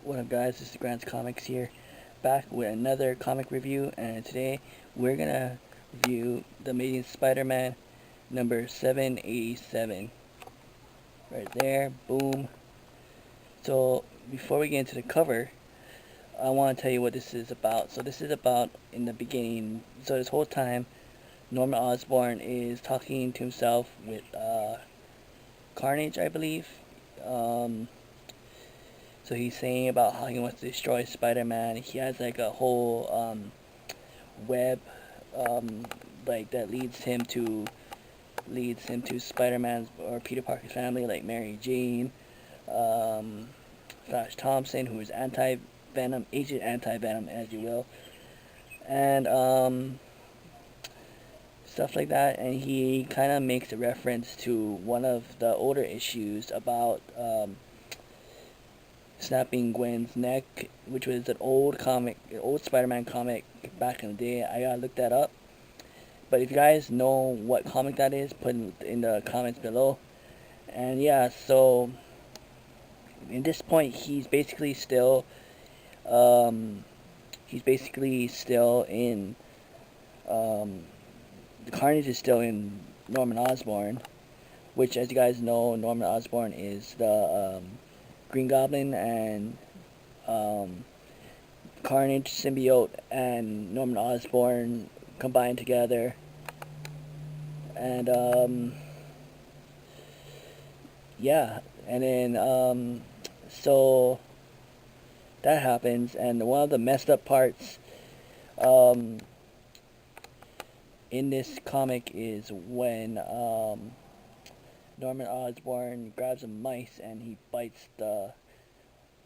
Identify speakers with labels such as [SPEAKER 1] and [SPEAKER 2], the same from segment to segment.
[SPEAKER 1] What up, guys? This is Grant's Comics here, back with another comic review, and today we're gonna review The Amazing Spider-Man number 787. Right there, boom. So, before we get into the cover, I want to tell you what this is about. So, this is about in the beginning. So, this whole time, Norman Osborn is talking to himself with Carnage, I believe. Um, So he's saying about how he wants to destroy Spider-Man. He has like a whole web like that leads him to Spider-Man's or Peter Parker's family, like Mary Jane, um, Flash Thompson, who is anti-Venom, Agent Anti-Venom, as you will, and stuff like that. And he kind of makes a reference to one of the older issues about snapping Gwen's neck, which was an old comic, an old Spider-Man comic back in the day. I gotta look that up. But if you guys know what comic that is, put in the comments below. And yeah, so in this point, um, he's basically still in, um, the Carnage is still in Norman Osborn, which, as you guys know, Norman Osborn is the Green Goblin, and um, Carnage, Symbiote, and Norman Osborn combined together. And yeah, and then so that happens, and one of the messed up parts um, in this comic is when Norman Osborn grabs a mice and he bites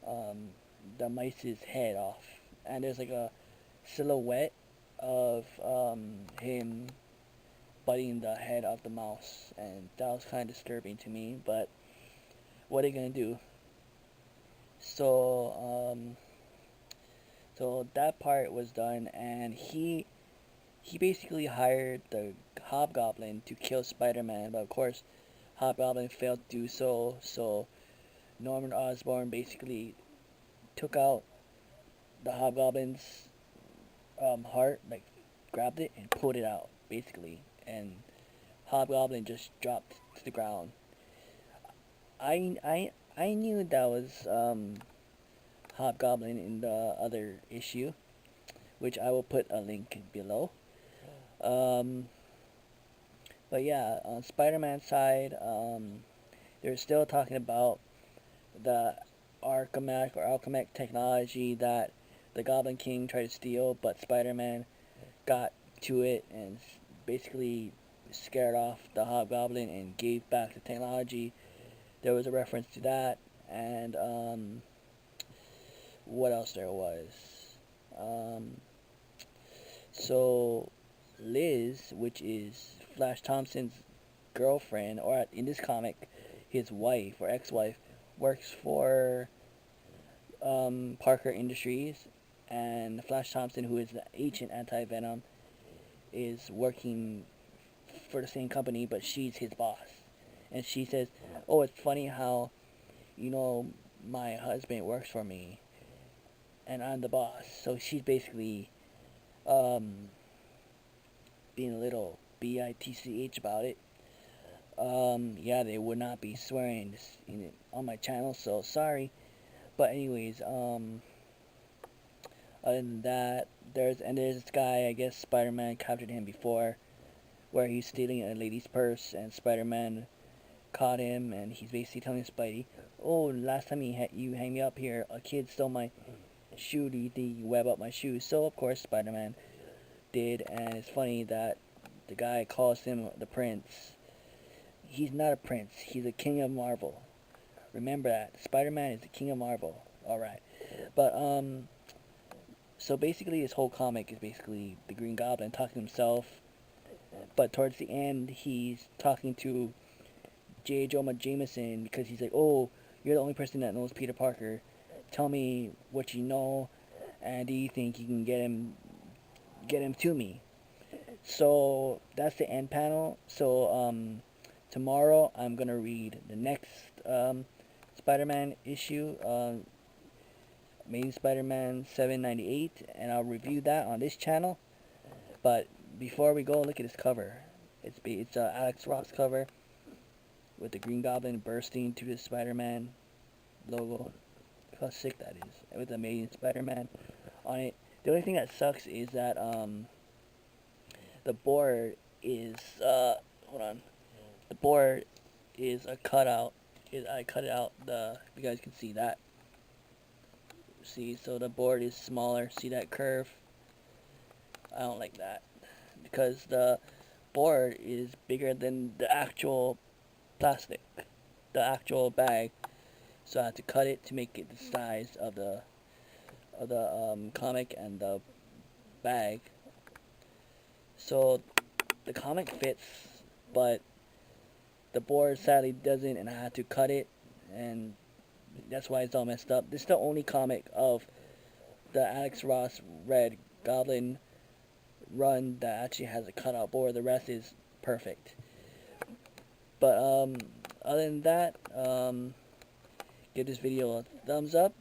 [SPEAKER 1] um, the mice's head off, and there's like a silhouette of him biting the head off the mouse, and that was kind of disturbing to me. But what are you gonna do? So so that part was done, and he basically hired the Hobgoblin to kill Spider-Man, but of course Hobgoblin failed to do so. So Norman Osborn basically took out the Hobgoblin's heart, like grabbed it and pulled it out, basically, and Hobgoblin just dropped to the ground. I knew that was Hobgoblin in the other issue, which I will put a link below. Um, but yeah, on Spider-Man's side, they're still talking about the Alchemac technology that the Goblin King tried to steal, but Spider-Man got to it and basically scared off the Hobgoblin and gave back the technology. There was a reference to that, and what else there was? Um, so Liz, which is Flash Thompson's girlfriend, or in this comic, his wife or ex-wife, works for Parker Industries, and Flash Thompson, who is the Agent Anti-Venom, is working for the same company, but she's his boss. And she says, "Oh, it's funny how, you know, my husband works for me, and I'm the boss." So she's basically um, being a little bitch about it. Yeah, they would not be swearing on my channel, so sorry. But anyways, other than that, there's this guy. I guess Spider-Man captured him before, where he's stealing a lady's purse, and Spider-Man caught him, and he's basically telling Spidey, "Oh, last time you hang me up here, a kid stole my shoe. Did you web up my shoe?" So of course Spider-Man did, and it's funny that the guy calls him the prince. He's not a prince. He's a king of Marvel. Remember that. Spider-Man is the king of Marvel. All right, but so basically this whole comic is basically the Green Goblin talking to himself, but towards the end he's talking to J. Jonah Jameson because he's like, "Oh, you're the only person that knows Peter Parker. Tell me what you know, and do you think you can get him to me?" So that's the end panel. So tomorrow I'm gonna read the next Spider-Man issue. Amazing Spider-Man 798, and I'll review that on this channel. But before we go, look at this cover. It's Alex Ross cover with the Green Goblin bursting to the Spider-Man logo. Look how sick that is, with the Amazing Spider-Man on it. The only thing that sucks is that the board is hold on. The board is a cutout. I cut it out. You guys can see that. See, so the board is smaller. See that curve? I don't like that because the board is bigger than the actual plastic, the actual bag. So I have to cut it to make it the size of the comic and the bag. So the comic fits, but the board sadly doesn't, and I had to cut it, and that's why it's all messed up. This is the only comic of the Alex Ross Red Goblin run that actually has a cutout board. The rest is perfect. But other than that, give this video a thumbs up